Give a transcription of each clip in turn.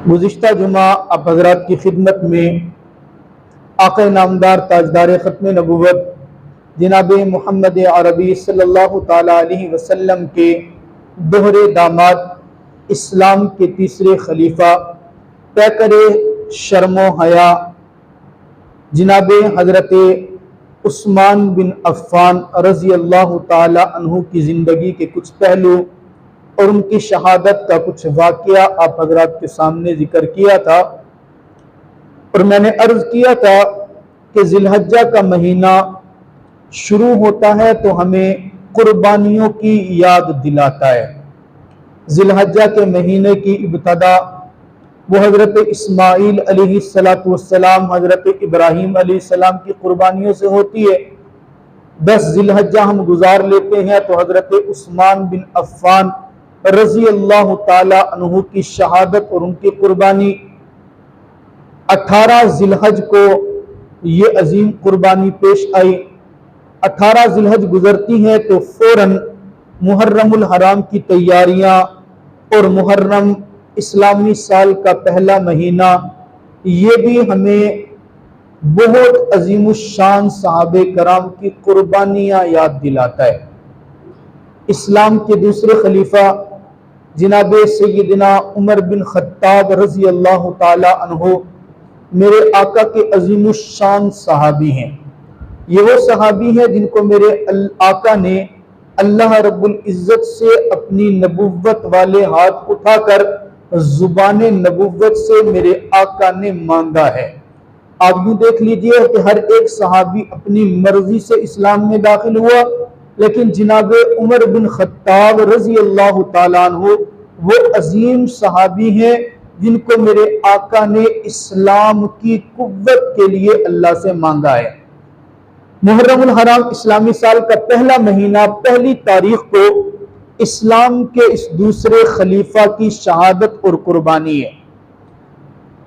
گزشتہ جمعہ آپ حضرات کی خدمت میں آقا نامدار تاجدار ختم نبوت جناب محمد عربی صلی اللہ تعالیٰ علیہ وسلم کے دوہرے داماد، اسلام کے تیسرے خلیفہ، پیکر شرم و حیا جناب حضرت عثمان بن عفان رضی اللہ تعالیٰ عنہ کی زندگی کے کچھ پہلو اور ان کی شہادت کا کچھ واقعہ آپ حضرات کے سامنے ذکر کیا تھا، اور میں نے عرض کیا تھا کہ ذی الحجہ کا مہینہ شروع ہوتا ہے تو ہمیں قربانیوں کی یاد دلاتا ہے۔ ذی الحجہ کے مہینے کی ابتدا وہ حضرت اسماعیل علیہ السلام، حضرت ابراہیم علیہ السلام کی قربانیوں سے ہوتی ہے۔ 10 ذی الحجہ ہم گزار لیتے ہیں تو حضرت عثمان بن عفان رضی اللہ تعالی عنہ کی شہادت اور ان کی قربانی، 18 ذی الحج کو یہ عظیم قربانی پیش آئی۔ 18 ذی الحج گزرتی ہیں تو فوراً محرم الحرام کی تیاریاں اور محرم اسلامی سال کا پہلا مہینہ، یہ بھی ہمیں بہت عظیم الشان صحابہ کرام کی قربانیاں یاد دلاتا ہے۔ اسلام کے دوسرے خلیفہ جناب سیدنا عمر بن خطاب رضی اللہ تعالی عنہ میرے آقا کے عظیم الشان صحابی ہیں۔ یہ وہ صحابی ہیں جن کو میرے آقا نے اللہ رب العزت سے اپنی نبوت والے ہاتھ اٹھا کر زبان نبوت سے میرے آقا نے مانگا ہے۔ آپ یوں دیکھ لیجئے کہ ہر ایک صحابی اپنی مرضی سے اسلام میں داخل ہوا، لیکن جناب عمر بن خطاب رضی اللہ تعالیٰ عنہ وہ عظیم صحابی ہیں جن کو میرے آقا نے اسلام کی قوت کے لیے اللہ سے مانگا ہے۔ محرم الحرام اسلامی سال کا پہلا مہینہ، پہلی تاریخ کو اسلام کے اس دوسرے خلیفہ کی شہادت اور قربانی ہے۔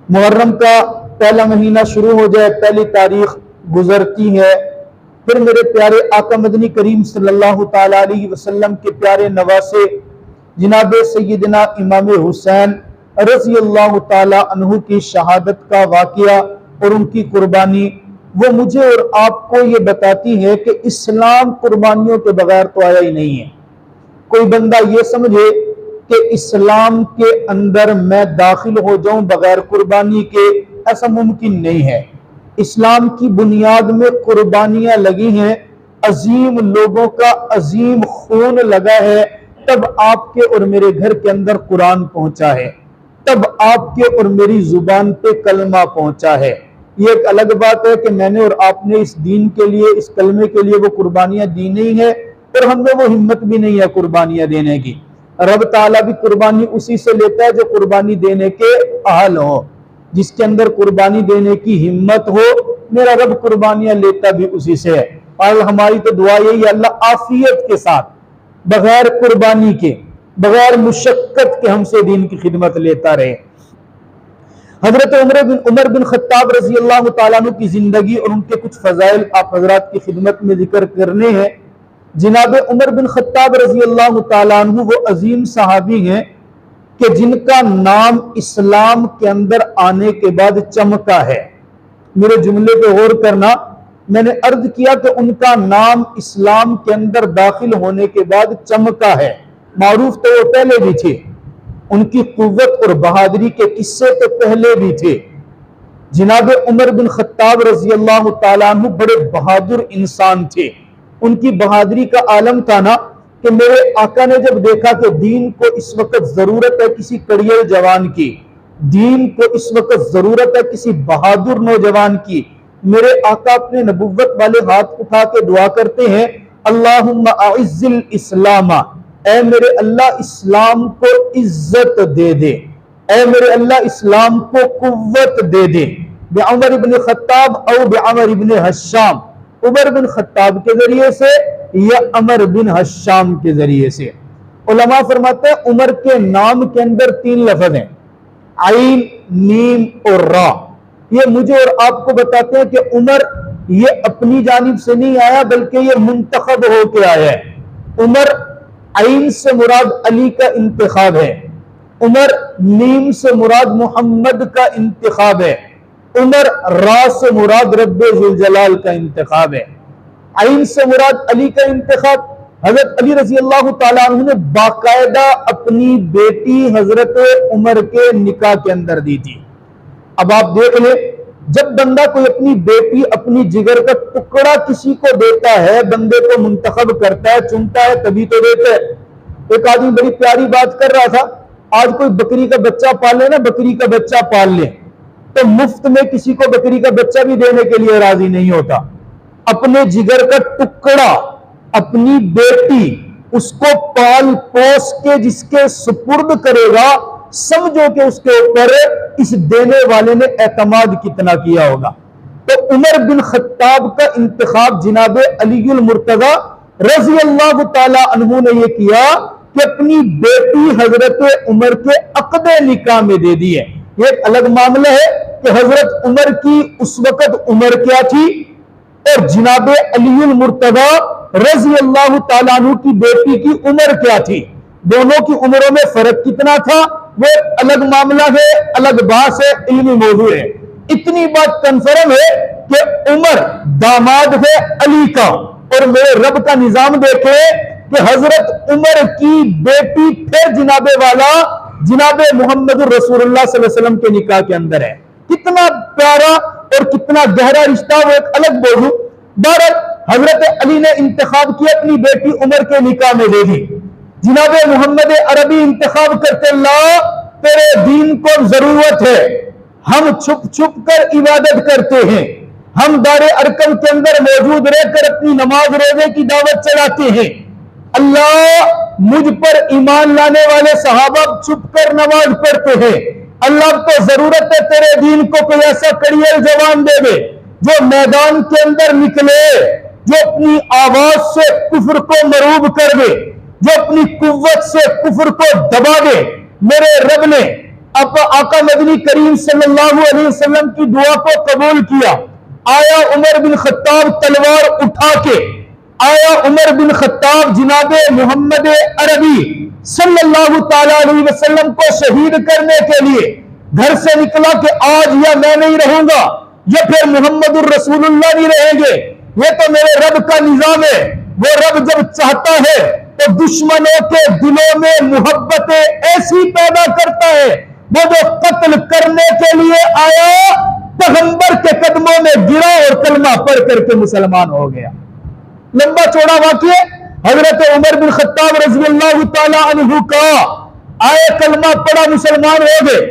محرم کا پہلا مہینہ شروع ہو جائے، پہلی تاریخ گزرتی ہے، پھر میرے پیارے آقا مدنی کریم صلی اللہ تعالیٰ علیہ وسلم کے پیارے نواسے جناب سیدنا امام حسین رضی اللہ تعالیٰ عنہ کی شہادت کا واقعہ اور ان کی قربانی، وہ مجھے اور آپ کو یہ بتاتی ہے کہ اسلام قربانیوں کے بغیر تو آیا ہی نہیں ہے۔ کوئی بندہ یہ سمجھے کہ اسلام کے اندر میں داخل ہو جاؤں بغیر قربانی کے، ایسا ممکن نہیں ہے۔ اسلام کی بنیاد میں قربانیاں لگی ہیں، عظیم لوگوں کا عظیم خون لگا ہے، تب آپ کے اور میرے گھر کے اندر قرآن پہنچا ہے، تب آپ کے اور میری زبان پہ کلمہ پہنچا ہے۔ یہ ایک الگ بات ہے کہ میں نے اور آپ نے اس دین کے لیے، اس کلمے کے لیے وہ قربانیاں دی نہیں ہیں، اور ہم میں وہ ہمت بھی نہیں ہے قربانیاں دینے کی۔ رب تعالیٰ بھی قربانی اسی سے لیتا ہے جو قربانی دینے کے اہل ہو، جس کے اندر قربانی دینے کی ہمت ہو، میرا رب قربانیاں لیتا بھی اسی سے ہے۔ اور ہماری تو دعا یہی ہے، اللہ عافیت کے ساتھ، بغیر قربانی کے، بغیر مشقت کے ہم سے دین کی خدمت لیتا رہے۔ حضرت عمر بن خطاب رضی اللہ تعالیٰ عنہ کی زندگی اور ان کے کچھ فضائل آپ حضرات کی خدمت میں ذکر کرنے ہیں۔ جناب عمر بن خطاب رضی اللہ تعالیٰ عنہ وہ عظیم صحابی ہیں کہ جن کا نام اسلام کے اندر آنے کے بعد چمکا ہے۔ میرے جملے پہ غور کرنا، میں نے عرض کیا کہ ان کا نام اسلام کے اندر داخل ہونے کے بعد چمکا ہے، معروف تو وہ پہلے بھی تھے، ان کی قوت اور بہادری کے قصے تو پہلے بھی تھے۔ جناب عمر بن خطاب رضی اللہ تعالیٰ عنہ بڑے بہادر انسان تھے۔ ان کی بہادری کا عالم تھا نا کہ میرے آقا نے جب دیکھا کہ دین کو اس وقت ضرورت ہے کسی کڑیل جوان کی، دین کو اس وقت ضرورت ہے کسی بہادر نوجوان کی، میرے آقا اپنے نبوت والے ہاتھ اٹھا کے دعا کرتے ہیں، اللہم اعز الاسلام، اے میرے اللہ اسلام کو عزت دے دے، اے میرے اللہ اسلام کو قوت دے دے، بعمر بن خطاب او بعمر بن حشام، عمر بن خطاب کے ذریعے سے یا عمر بن حشام کے ذریعے سے۔ علماء فرماتے ہیں عمر کے نام کے اندر 3 لفظ ہیں، عین، نیم اور را۔ یہ مجھے اور آپ کو بتاتے ہیں کہ عمر یہ اپنی جانب سے نہیں آیا بلکہ یہ منتخب ہو کے آیا ہے۔ عمر عین سے مراد علی کا انتخاب ہے، عمر میم سے مراد محمد کا انتخاب ہے، عمر را سے مراد رب ذوالجلال کا انتخاب ہے، عین سے مراد علی کا انتخاب۔ حضرت علی رضی اللہ تعالیٰ عنہ نے باقاعدہ اپنی بیٹی حضرت عمر کے نکاح کے اندر دی تھی۔ اب آپ دیکھ لیں، جب بندہ کوئی اپنی بیٹی، اپنی جگر کا ٹکڑا کسی کو دیتا ہے، بندے کو منتخب کرتا ہے، چنتا ہے، تبھی تو دیتا ہے۔ ایک آدمی بڑی پیاری بات کر رہا تھا، آج کوئی بکری کا بچہ پال لے نا، بکری کا بچہ پال لے تو مفت میں کسی کو بکری کا بچہ بھی دینے کے لیے راضی نہیں ہوتا۔ اپنے جگر کا ٹکڑا، اپنی بیٹی، اس کو پال پوس کے جس کے سپرد کرے گا، سمجھو کہ اس کے اوپر اس دینے والے نے اعتماد کتنا کیا ہوگا۔ تو عمر بن خطاب کا انتخاب جناب علی المرتضی رضی اللہ تعالی عنہ نے یہ کیا کہ اپنی بیٹی حضرت عمر کے عقد نکاح میں دے دی ہے۔ یہ ایک الگ معاملہ ہے کہ حضرت عمر کی اس وقت عمر کیا تھی اور جناب علی المرتضی رضی اللہ تعالیٰ عنہ کی بیٹی کی عمر کیا تھی، دونوں کی عمروں میں فرق کتنا تھا، وہ الگ معاملہ ہے، الگ بحث ہے، علمی موضوع ہے۔ اتنی بات کنفرم ہے کہ عمر داماد ہے علی کا، اور میرے رب کا نظام دیکھے کہ حضرت عمر کی بیٹی پھر جناب والا جناب محمد رسول اللہ صلی اللہ علیہ وسلم کے نکاح کے اندر ہے۔ کتنا پیارا اور کتنا گہرا رشتہ، وہ ایک الگ موضوع۔ بہرحال حضرت علی نے انتخاب کیا، اپنی بیٹی عمر کے نکاح میں دے دی۔ جناب محمد عربی انتخاب کرتے، اللہ تیرے دین کو ضرورت ہے، ہم چھپ چھپ کر عبادت کرتے ہیں، ہم دار ارکم کے اندر موجود رہ کر اپنی نماز روزے کی دعوت چلاتے ہیں، اللہ مجھ پر ایمان لانے والے صحابہ چھپ کر نماز پڑھتے ہیں، اللہ تو ضرورت ہے تیرے دین کو کوئی ایسا کڑیل جوان دے دے جو میدان کے اندر نکلے، جو اپنی آواز سے کفر کو مروب کر دے، جو اپنی قوت سے کفر کو دبا دے۔ میرے رب نے آقا مدنی کریم صلی اللہ علیہ وسلم کی دعا کو قبول کیا۔ آیا عمر بن خطاب تلوار اٹھا کے، آیا عمر بن خطاب جناب محمد عربی صلی اللہ تعالی علیہ وسلم کو شہید کرنے کے لیے گھر سے نکلا کہ آج یا میں نہیں رہوں گا یا پھر محمد الرسول اللہ نہیں رہیں گے، یہ تو میرے رب کا نظام ہے۔ وہ رب جب چاہتا ہے تو دشمنوں کے دلوں میں محبتیں ایسی پیدا کرتا ہے، وہ جو قتل کرنے کے لیے آیا پیغمبر کے قدموں میں گرا اور کلمہ پڑھ کر کے مسلمان ہو گیا۔ لمبا چوڑا واقعہ حضرت عمر بن خطاب رضی اللہ تعالی عنہ کا، آئے کلمہ پڑھا مسلمان ہو گئے،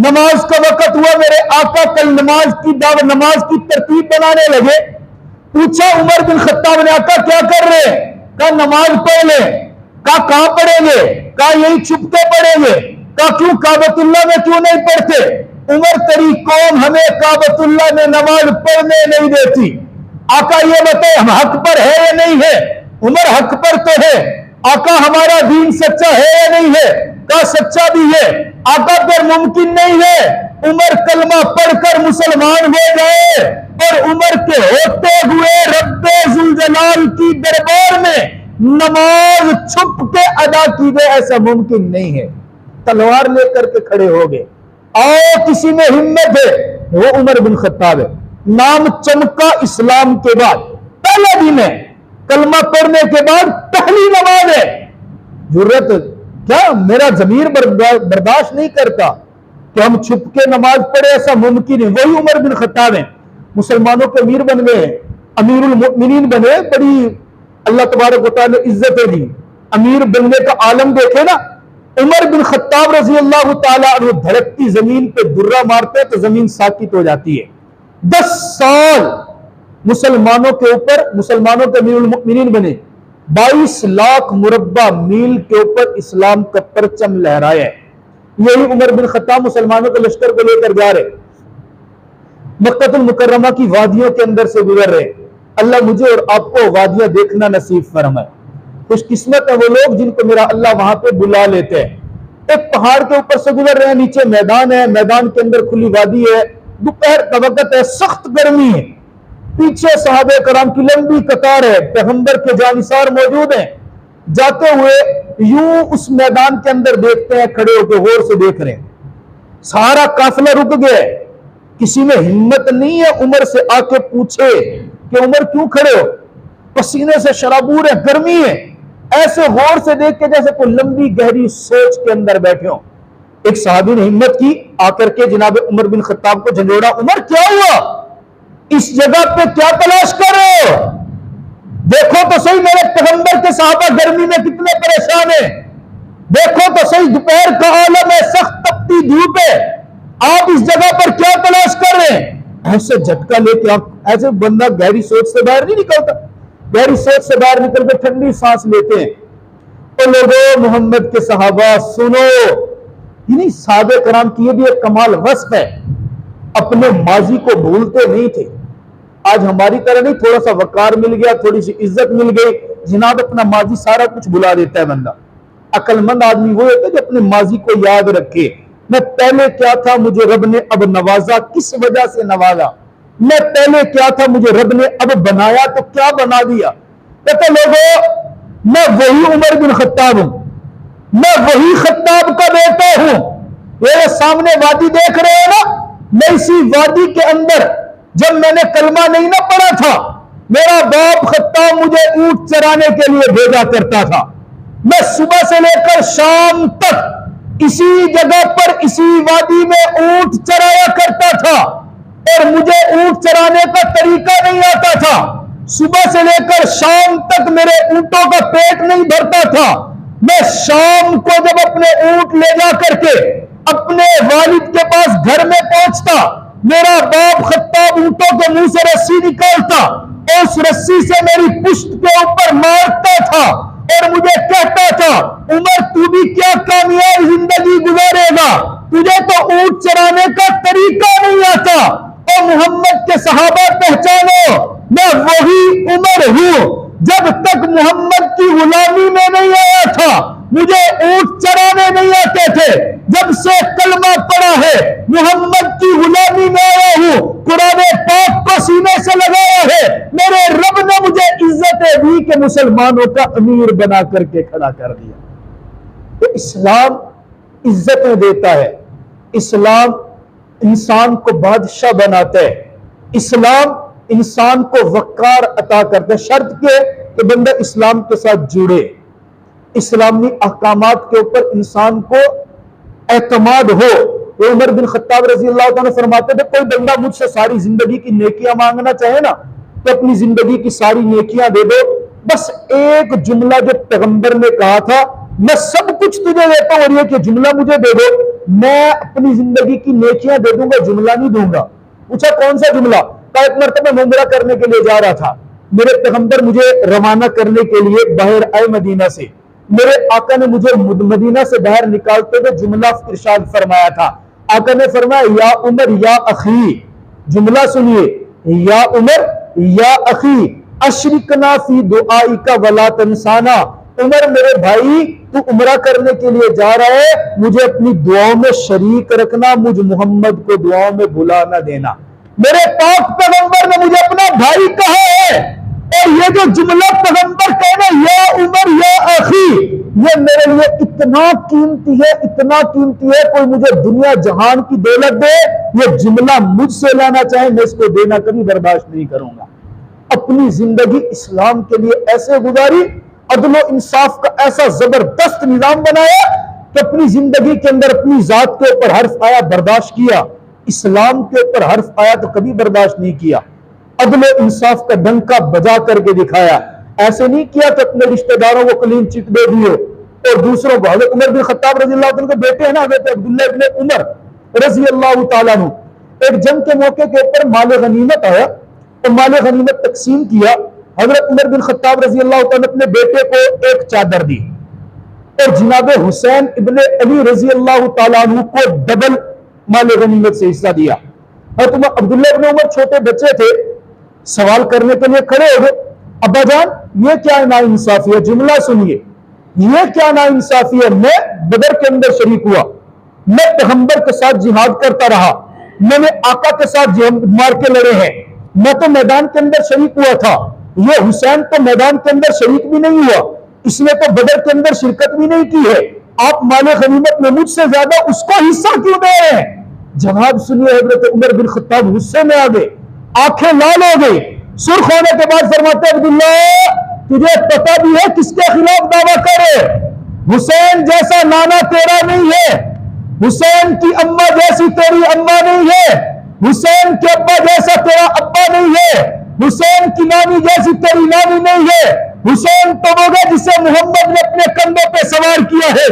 نماز کا وقت ہوا، میرے آقا کل نماز کی دعوت، نماز کی ترتیب بنانے لگے۔ پوچھا عمر بن خطاب نے، آقا کیا کر رہے ہیں؟ کہا نماز پڑھ لیں۔ کہا کہاں پڑھیں گے؟ کہا یہی چھپ کے پڑھیں گے۔ کہا کیوں کعبۃ اللہ میں کیوں نہیں پڑھتے؟ عمر تیری قوم ہمیں کعبۃ اللہ میں نماز پڑھنے نہیں دیتی۔ آقا یہ بتائے ہم حق پر ہے یا نہیں ہے؟ عمر حق پر تو ہے۔ آقا ہمارا دین سچا ہے یا نہیں ہے؟ کہا سچا بھی ہے۔ آقا پر ممکن نہیں ہے عمر کلمہ پڑھ کر مسلمان ہو گئے اور عمر کے ہوتے ہوئے رب ذوالجلال کی دربار میں نماز چھپ کے ادا کی گئے، ایسا ممکن نہیں ہے۔ تلوار لے کر کے کھڑے ہو گئے، آؤ کسی میں ہمت ہے، وہ عمر بن خطاب ہے۔ نام چمکا اسلام کے بعد پہلا دن ہے، کلمہ پڑھنے کے بعد پہلی نماز ہے۔ جرت کیا میرا ضمیر برداشت نہیں کرتا کہ ہم چھپ کے نماز پڑھے، ایسا ممکن ہے۔ وہی عمر بن خطاب ہیں، مسلمانوں کے امیر بن گئے، امیر المؤمنین بنے، بڑی اللہ تبارک و تعالی نے عزتیں دی، امیر بننے کا عالم دیکھے نا۔ عمر بن خطاب رضی اللہ تعالی عنہ دھڑکتی زمین پہ درہ مارتے تو زمین ساکت ہو جاتی ہے۔ 10 سال مسلمانوں کے اوپر، مسلمانوں کے امیر المؤمنین بنے، 22 لاکھ مربع میل کے اوپر اسلام کا پرچم لہرایا ہے۔ یہی عمر بن خطاب مسلمانوں کے لشکر کو لے کر جا رہے، مکہ المکرمہ کی وادیوں کے اندر سے گزر رہے۔ اللہ مجھے اور آپ کو وادیاں دیکھنا نصیب فرمائے۔ خوش قسمت ہے وہ لوگ جن کو میرا اللہ وہاں پہ بلا لیتے ہیں۔ ایک پہاڑ کے اوپر سے گزر رہے ہیں، نیچے میدان ہے، میدان کے اندر کھلی وادی ہے، دوپہر کا وقت ہے، سخت گرمی ہے، پیچھے صحابہ کرام کی لمبی قطار ہے، پیغمبر کے جانثار موجود ہیں۔ جاتے ہوئے یوں اس میدان کے اندر دیکھتے ہیں، کھڑے ہو کے غور سے دیکھ رہے ہیں، سارا قافلہ رک گیا ہے، کسی میں ہمت نہیں ہے عمر سے آ کے پوچھے کہ عمر کیوں کھڑے ہو؟ پسینے سے شرابور ہے، گرمی ہے، ایسے غور سے دیکھ کے جیسے کوئی لمبی گہری سوچ کے اندر بیٹھے ہوں۔ ایک صحابی نے ہمت کی، آ کر کے جناب عمر بن خطاب کو جھنجھوڑا، عمر کیا ہوا؟ اس جگہ پہ کیا تلاش کر رہے ہو؟ دیکھو تو صحیح میرے پیغمبر کے صحابہ گرمی میں کتنے پریشان ہیں، دیکھو تو صحیح دوپہر کا عالم ہے، سخت تپتی دھوپ ہے، آپ اس جگہ پر کیا تلاش کر رہے ہیں؟ ایسے جھٹکا لے کے ایسے بندہ گہری سوچ سے باہر نہیں نکلتا، گہری سوچ سے باہر نکل کے ٹھنڈی سانس لیتے ہیں۔ تو لوگوں، محمد کے صحابہ سنو، یعنی صحابہ کرام کی یہ بھی ایک کمال وصف ہے، اپنے ماضی کو بھولتے نہیں تھے۔ آج ہماری طرح نہیں، تھوڑا سا وقار مل گیا، تھوڑی سی عزت مل گئی، جناب اپنا ماضی سارا کچھ بھلا دیتا ہے بندہ۔ عقل مند آدمی وہ ہوتا ہے جو اپنے ماضی کو یاد رکھے، میں پہلے کیا تھا، مجھے رب نے اب نوازا، کس وجہ سے نوازا، میں پہلے کیا تھا، مجھے رب نے اب بنایا تو کیا بنا دیا۔ کہتے لوگوں، میں وہی عمر بن خطاب ہوں، میں وہی خطاب کا بیٹا ہوں، میرے سامنے وادی دیکھ رہے ہیں نا، میں اسی وادی کے اندر جب میں نے کلمہ نہیں نہ پڑھا تھا، میرا باپ خطاب مجھے اونٹ چرانے کے لیے بھیجا کرتا تھا، میں صبح سے لے کر شام تک اسی جگہ پر اسی وادی میں اونٹ چرایا کرتا تھا، اور مجھے اونٹ چرانے کا طریقہ نہیں آتا تھا، صبح سے لے کر شام تک میرے اونٹوں کا پیٹ نہیں بھرتا تھا، میں شام کو جب اپنے اونٹ لے جا کر کے اپنے والد کے پاس گھر میں پہنچتا، میرا باپ خطاب اونٹوں کے منہ سے رسی نکالتا، اس رسی سے میری پشت کے اوپر مارتا تھا اور مجھے کہتا تھا، عمر تو بھی کیا کامیاب زندگی گزارے گا، تجھے تو اونٹ چرانے کا طریقہ نہیں آتا۔ اور محمد کے صحابہ پہچانو، میں وہی عمر ہوں، جب تک محمد کی غلامی میں نہیں آیا تھا مجھے اونٹ چرانے نہیں آتے تھے، جب سے کلمہ پڑا ہے محمد کی غلامی میں آیا ہوں، قرآن پاک کو سینے سے لگایا ہے، میرے رب نے مجھے عزتیں دی کہ مسلمانوں کا امیر بنا کر کے کھڑا کر دیا۔ اسلام عزتیں دیتا ہے، اسلام انسان کو بادشاہ بناتا ہے، اسلام انسان کو وقار عطا کرتا ہے، شرط کہ بندہ اسلام کے ساتھ جڑے، اسلامی احکامات کے اوپر انسان کو اعتماد ہو۔ عمر بن خطاب رضی اللہ عنہ فرماتے تھے، کوئی بندہ مجھ سے ساری زندگی کی نیکیاں مانگنا چاہے نا تو اپنی زندگی کی ساری نیکیاں دے دو، بس ایک جملہ جو پیغمبر نے کہا تھا، میں سب کچھ تجھے دیتا ہوں اور یہ کہ جملہ مجھے دے دو، میں اپنی زندگی کی نیکیاں دے دوں گا، جملہ نہیں دوں گا۔ پوچھا کون سا جملہ؟ کہا ایک مرتبہ میں عمرہ کرنے کے لیے جا رہا تھا، میرے پیغمبر مجھے روانہ کرنے کے لیے باہر آئے مدینہ سے، میرے آقا نے مجھے مدینہ سے باہر نکالتے ہوئے جملہ ارشاد فرمایا تھا، آقا نے فرمایا یا عمر یا اخی، جملہ سنیے، یا عمر یا اخی اشرکنا فی دعائک ولا تنسانا، عمر میرے بھائی تو عمرہ کرنے کے لیے جا رہا ہے، مجھے اپنی دعاؤں میں شریک رکھنا، مجھ محمد کو دعاؤں میں بھلا نہ دینا۔ میرے پاک پیغمبر نے مجھے اپنا بھائی کہا ہے، اور یہ جو جملہ پیغمبر کہنا یا عمر یا اخی، یہ میرے لیے اتنا قیمتی ہے، اتنا قیمتی ہے، کوئی مجھے دنیا جہان کی دولت دے، یہ جملہ مجھ سے لانا چاہے میں اس کو دینا کبھی برداشت نہیں کروں گا۔ اپنی زندگی اسلام کے لیے ایسے گزاری، عدل و انصاف کا ایسا زبردست نظام بنایا کہ اپنی زندگی کے اندر اپنی ذات کے اوپر حرف آیا برداشت کیا، اسلام کے اوپر حرف آیا تو کبھی برداشت نہیں کیا، عدل و انصاف کا ڈنکا بجا کر کے دکھایا، ایسے نہیں کیا کہ اپنے رشتہ داروں کو کلین چٹ دے دیے اور دوسروں کو۔ حضرت عمر بن خطاب رضی اللہ عنہ کے بیٹے ہیں نا حضرت عبداللہ ابن عمر رضی اللہ تعالیٰ عنہ، ایک جنگ کے موقع کے اوپر مال غنیمت آیا تو مال غنیمت تقسیم کیا، حضرت عمر بن خطاب رضی اللہ تعالیٰ اپنے بیٹے کو ایک چادر دی اور جناب حسین ابن علی رضی اللہ تعالیٰ عنہ کو ڈبل مال غنیمت سے حصہ دیا۔ حضرت عبداللہ ابن عمر چھوٹے بچے تھے، سوال کرنے کے لیے کھڑے ہو گئے، ابا جان یہ کیا ناانصافی ہے، جملہ سنیے، یہ کیا ناانصافی ہے، میں بدر کے اندر شریک ہوا، میں پیغمبر کے ساتھ جہاد کرتا رہا، میں نے آقا کے ساتھ مار کے لڑے ہیں، میں تو میدان کے اندر شریک ہوا تھا، یہ حسین تو میدان کے اندر شریک بھی نہیں ہوا، اس نے تو بدر کے اندر شرکت بھی نہیں کی ہے، آپ مال غنیمت میں مجھ سے زیادہ اس کو حصہ کیوں دے رہے ہیں؟ جواب سنیے، حضرت عمر بن خطاب غصے میں آ گئے، آنکھیں لال ہو گئی، سرخ ہونے کے بعد فرماتے ہیں عبداللہ تجھے پتا بھی ہے کس کے خلاف دعویٰ کرے؟ حسین جیسا نانا تیرا نہیں ہے، حسین کی اماں جیسی تیری اماں نہیں ہے، حسین کے ابا جیسا تیرا ابا نہیں ہے، حسین کی نانی جیسی تیری نانی نہیں ہے، حسین تو وہ گا جسے محمد نے اپنے کندھوں پہ سوار کیا ہے،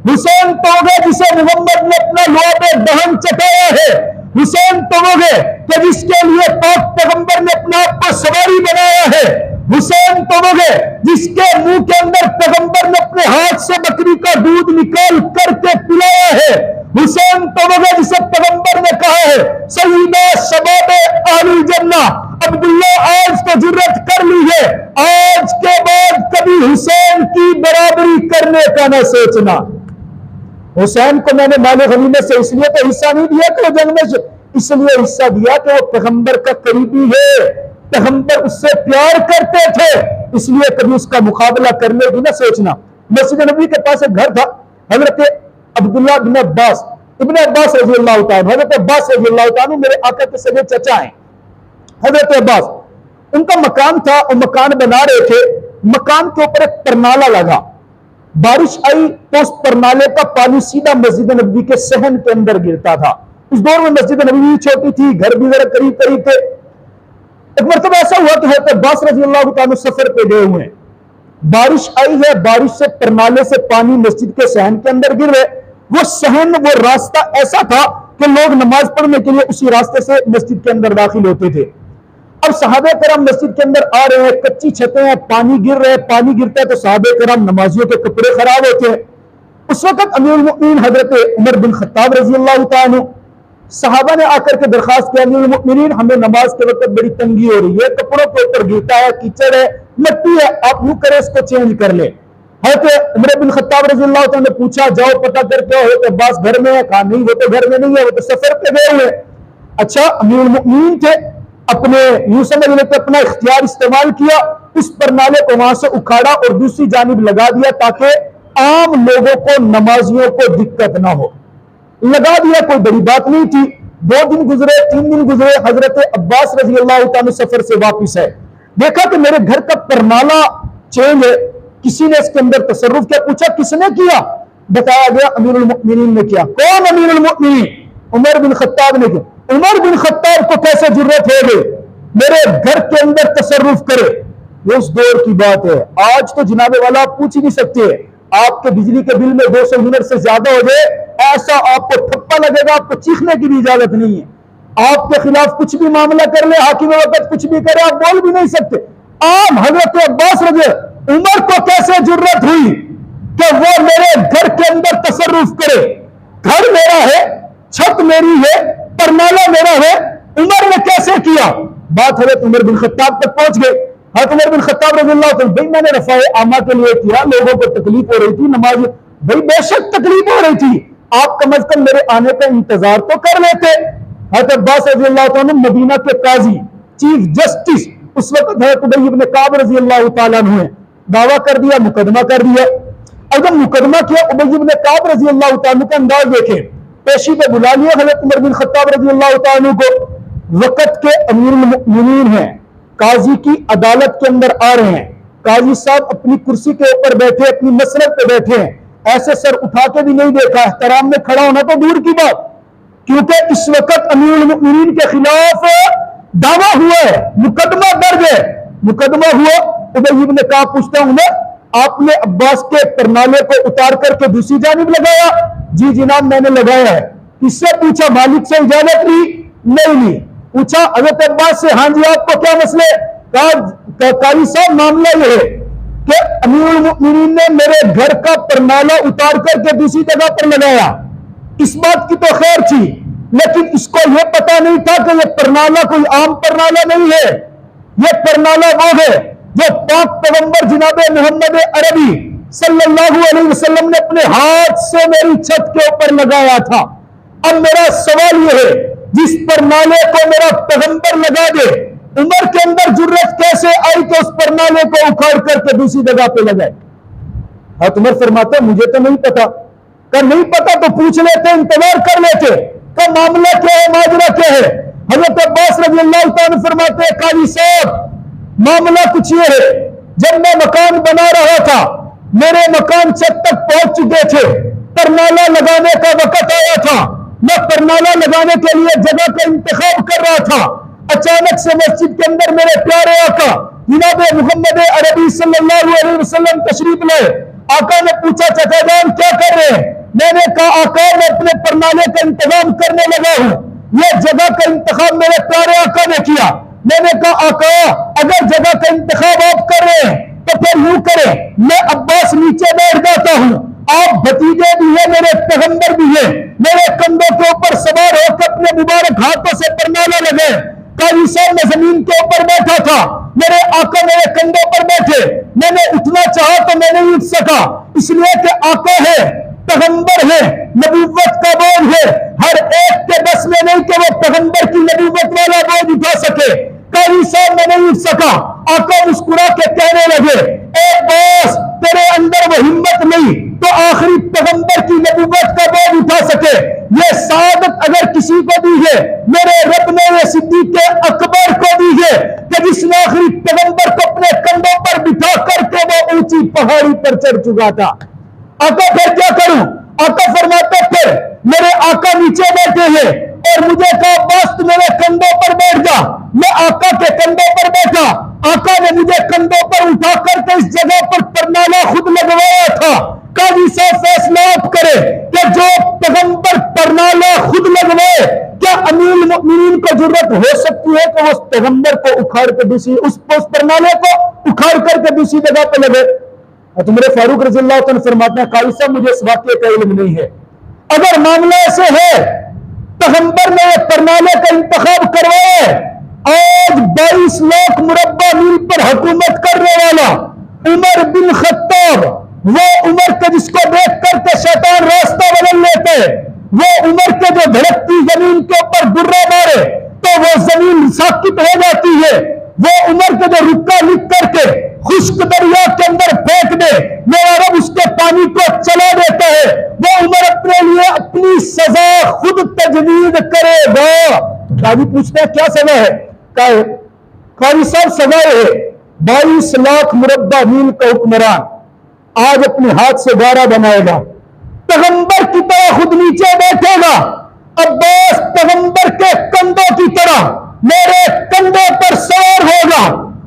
حسین تو وہ گا جسے محمد نے اپنا لعاب دہن چٹایا ہے، حسین تو وہ گا کہ جس کے لیے پاک پیغمبر نے اپنا آپ کو سواری بنایا ہے، حسین تو وہ گا جس کے منہ کے اندر پیغمبر نے اپنے ہاتھ سے بکری کا دودھ نکال کر کے پلایا ہے، حسین تو وہ گا جسے پیغمبر نے کہا ہے سیدہ شباب اہل الجنہ، عبداللہ آج تو جرت کر لی ہے، آج کے بعد کبھی حسین کی برابری کرنے کا نہ سوچنا۔ حسین کو میں نے مال غنیمت سے اس لیے تو حصہ نہیں دیا کہ وہ جنگ میں اس لیے حصہ دیا کہ وہ پیغمبر کا قریبی ہے، پیغمبر اس سے پیار کرتے تھے، اس لیے کبھی اس کا مقابلہ کرنے کی نہ سوچنا۔ مسجد نبوی کے پاس ایک گھر تھا، حضرت عبداللہ بن عباس ابن عباس رضی اللہ تعالیٰ، حضرت عباس رضی اللہ تعالیٰ میرے آقا کے سگے چچا ہیں، حضرت عباس ان کا مکان تھا، وہ مکان بنا رہے تھے، مکان کے اوپر ایک پرنالہ لگا، بارش آئی تو اس پرنالے کا پانی سیدھا مسجد نبوی کے صحن کے اندر گرتا تھا۔ اس دور میں مسجد نبوی چھوٹی تھی، گھر بھی ذرا قریب قریب تھے۔ ایک مرتبہ ایسا ہوا کہ حضرت عباس رضی اللہ تعالیٰ سفر پہ گئے ہوئے ہیں، بارش آئی ہے، بارش سے پرنالے سے پانی مسجد کے صحن کے اندر گر رہے، وہ صحن وہ راستہ ایسا تھا کہ لوگ نماز پڑھنے کے لیے اسی راستے سے مسجد کے اندر داخل ہوتے تھے۔ اب صحابہ کرام مسجد کے اندر آ رہے ہیں، کچی چھتیں ہیں، پانی گر رہے، پانی گرتا ہے تو صحابہ کرام نمازیوں کے کپڑے خراب ہوتے ہیں۔ اس وقت امیر المؤمنین حضرت عمر بن خطاب رضی اللہ تعالیٰ صحابہ نے آ کر کے درخواست کیا، امیر المؤمنین ہمیں نماز کے وقت بڑی تنگی ہو رہی ہے، کپڑوں کے اوپر گرتا ہے، کیچڑ ہے، مٹی ہے، آپ یوں کریں اس کو چینج کر لیں۔ حضرت عمر بن خطاب رضی اللہ تعالیٰ نے پوچھا جاؤ پتہ کر کے، حضرت عباس گھر میں ہے؟ کہا نہیں وہ تو گھر میں نہیں ہے، وہ تو سفر پہ گئے ہوئے۔ اچھا امیر المؤمنین تھے، اپنے یوں سمجھ لیتے اپنا اختیار استعمال کیا، اس پرنالے کو وہاں سے اکھاڑا اور دوسری جانب لگا دیا تاکہ عام لوگوں کو نمازیوں کو دقت نہ ہو، لگا دیا، کوئی بڑی بات نہیں تھی۔ 2 دن گزرے، 3 دن گزرے، حضرت عباس رضی اللہ تعالیٰ سفر سے واپس ہے، دیکھا کہ میرے گھر کا پرنالہ چینج ہے، کسی نے اس کے اندر تصرف کیا، پوچھا کس نے کیا، بتایا گیا امیر المؤمنین نے کیا۔ کون امیر المؤمنین؟ عمر بن خطاب نے کیا۔ عمر بن خطاب کو کیسے جرت ہو گئی میرے گھر کے اندر تصرف کرے؟ یہ اس دور کی بات ہے، آج تو جناب والا آپ پوچھ ہی نہیں سکتے، آپ کے بجلی کے بل میں 200 یونٹ سے زیادہ ہو جائے ایسا آپ کو ٹھپا لگے گا، آپ کو چیخنے کی بھی اجازت نہیں ہے، آپ کے خلاف کچھ بھی معاملہ کر لے، حاکم وقت کچھ بھی کرے آپ بول بھی نہیں سکتے۔ عام حضرت عباس رضی عمر کو کیسے جرت ہوئی کہ وہ میرے گھر کے اندر تصرف کرے؟ گھر میرا ہے، چھت میری ہے، پرنالہ میرا ہے، عمر نے کیسے کیا؟ بات حضرت عمر بن خطاب تک پہنچ گئے۔ حضرت عمر بن خطاب رضی اللہ عنہ بھائی میں نے رفع عامہ کے لیے کیا، لوگوں کو تکلیف ہو رہی تھی، نماز بھائی بے شک تکلیف ہو رہی تھی، آپ کم از کم میرے آنے کا انتظار تو کر لیتے۔ حضرت عباس رضی اللہ عنہ مدینہ کے قاضی چیف جسٹس اس وقت حضرت ابی بن کعب رضی اللہ تعالیٰ عنہ دعویٰ کر دیا، مقدمہ کر دیا۔ اب جب مقدمہ کیا ابی بن کعب رضی اللہ تعالیٰ کا انداز دیکھیں، پیشی پہ بلا لیا حضرت عمر بن خطاب رضی اللہ تعالیٰ کو، وقت کے امیر المؤمنین ہیں، قاضی کی عدالت کے اندر آ رہے ہیں، قاضی صاحب اپنی کرسی کے اوپر بیٹھے، اپنی مسرت پہ بیٹھے ہیں، ایسے سر اٹھا کے بھی نہیں دیکھا، احترام میں کھڑا ہونا تو دور کی بات، کیونکہ اس وقت امیر المؤمنین کے خلاف دعویٰ ہوا ہے، مقدمہ درج ہے، مقدمہ ہوا۔ ابی بن کعب پوچھتا ہوں میں آپ نے عباس کے پرنالے کو اتار کر کے دوسری جانب لگایا؟ جی جناب میں نے لگایا ہے۔ اس سے پوچھا مالک سے اجازت لی؟ نہیں۔ پوچھا حضرت عباس سے ہاں جی آپ کو کیا مسئلے؟ قاضی صاحب معاملہ یہ ہے کہ امیر المؤمنین نے میرے گھر کا پرنالہ اتار کر کے دوسری جگہ پر لگایا، اس بات کی تو خیر تھی لیکن اس کو یہ پتا نہیں تھا کہ یہ پرنالہ کوئی عام پرنالہ نہیں ہے، یہ پرنالہ وہ ہے جو پاک پیغمبر جناب محمد عربی صلی اللہ علیہ وسلم نے اپنے ہاتھ سے میری چھت کے اوپر لگایا تھا۔ اب میرا سوال یہ ہے جس پرنالے کو میرا پیغمبر لگا دے، عمر کے اندر جرت کیسے آئی کہ اس پرنالے کو اکھاڑ کر کے دوسری جگہ پہ لگائے؟ حضرت عمر فرماتے ہیں مجھے تو نہیں پتا. کہ نہیں پتا تو پوچھ لیتے, انتظار کر لیتے. کہ معاملہ کیا ہے, ماجرا کیا ہے؟ حضرت عباس رضی اللہ تعالیٰ فرماتے ہیں قاضی صاحب معاملہ کچھ یہ ہے, جب میں مکان بنا رہا تھا میرے مکان چھت تک پہنچ چکے تھے, پرنالہ لگانے کا وقت آیا تھا, میں پرنالہ لگانے کے لیے جگہ کا انتخاب کر رہا تھا. اچانک سے مسجد کے اندر میرے پیارے آقا جناب محمد عربی صلی اللہ علیہ وسلم تشریف لائے. آقا نے پوچھا چچا جان کیا کر رہے ہیں؟ میں نے کہا آقا میں اپنے پرنالے کا انتظام کرنے لگا ہوں, یہ جگہ کا انتخاب میرے پیارے آقا نے کیا. میں نے کہا آقا اگر جگہ کا انتخاب آپ کر رہے ہیں تو پھر یوں کریں, میں عباس نیچے بیٹھ جاتا ہوں, آپ بھتیجے بھی ہیں میرے پیغمبر بھی ہیں, میرے کندھوں کے اوپر سوار ہو کے اپنے مبارک ہاتھوں سے پرنالہ لگے. قاضی صاحب میں زمین کے اوپر بیٹھا تھا, میرے آقا میرے کندھوں پر بیٹھے, میں نے اٹھنا چاہا تو میں نہیں اٹھ سکا, اس لیے کہ آقا ہے, پیغمبر ہے, نبوت کا بوجھ ہے, ہر ایک کے بس میں نہیں کہ وہ پیغمبر کی نبوت والا بوجھ اٹھا سکے. قاضی صاحب میں نہیں اٹھ سکا. آقا مسکرا کے کہنے لگے اے باس تیرے اندر وہ ہمت نہیں تو آخری پیغمبر کی نبوت کا بوجھ اٹھا سکے. یہ سعادت اگر کسی کو دی ہے میرے رب نے یہ صدیق اکبر کو دی ہے کہ جس نے آخری پیغمبر کو اپنے کندھوں پر بٹھا کر کے وہ اونچی پہاڑی پر چڑھ چکا تھا. آقا پھر کیا کروں؟ آقا فرماتے پھر میرے آقا نیچے بیٹھے ہیں اور مجھے کہا باس تو میرے کندھوں پر بیٹھ جا. میں آقا کے کندھوں پر بیٹھا, آقا نے مجھے کندھوں پر اٹھا کر کے اس جگہ پر پرنالہ خود لگوایا تھا. قاضی صاحب فیصلہ آپ کرے کہ جو پیغمبر پرنالہ خود لگوائے کیا امیر المؤمنین کو ضرورت ہو سکتی ہے کہ وہ اس پیغمبر کو اکھاڑ کے دوسری اس پرنالے کو اکھاڑ کر کے دوسری جگہ پہ لگے؟ تو میرے فاروق رضی اللہ عنہ فرماتے ہیں قاضی صاحب مجھے اس واقعے کا علم نہیں ہے. اگر معاملہ ایسے ہے پیغمبر نے پرنالے کا انتخاب کروایا, آج 22 لاکھ مربع میل پر حکومت کرنے والا عمر بن خطاب, وہ عمر کے جس کو دیکھ کر کے شیطان راستہ بدل لیتے, وہ عمر کے جو دھڑکتی زمین کے اوپر درہ مارے تو وہ زمین ساکت ہو جاتی ہے, وہ عمر کے جو رکا لکھ کر کے خشک دریا کے اندر پھینک دے میرا رب اس کے پانی کو چلا دیتا ہے, وہ عمر اپنے لیے اپنی سزا خود تجویز کرے گا. قاضی پوچھتے ہیں کیا سزا ہے؟ قاضی صاحب سزا ہے 22 لاکھ مربع میل کا حکمران آج اپنے ہاتھ سے گارا بنائے گا, پیغمبر کی طرح خود نیچے بیٹھے گا, عباس پیغمبر کے کندھوں کی طرح میرے کندھوں پر سوار ہوگا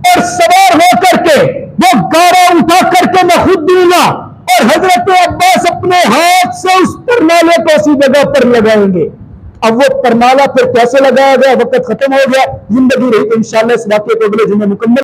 اور سوار ہو کر کے وہ گارا اٹھا کر کے میں خود دوں گا اور حضرت عباس اپنے ہاتھ سے اس پرنالے کو اسی جگہ پر لگائیں گے. اب وہ پرنالہ پھر کیسے لگایا گیا, وقت ختم ہو گیا, زندگی رہی تو انشاءاللہ اس واقعے کو اگلے دن میں مکمل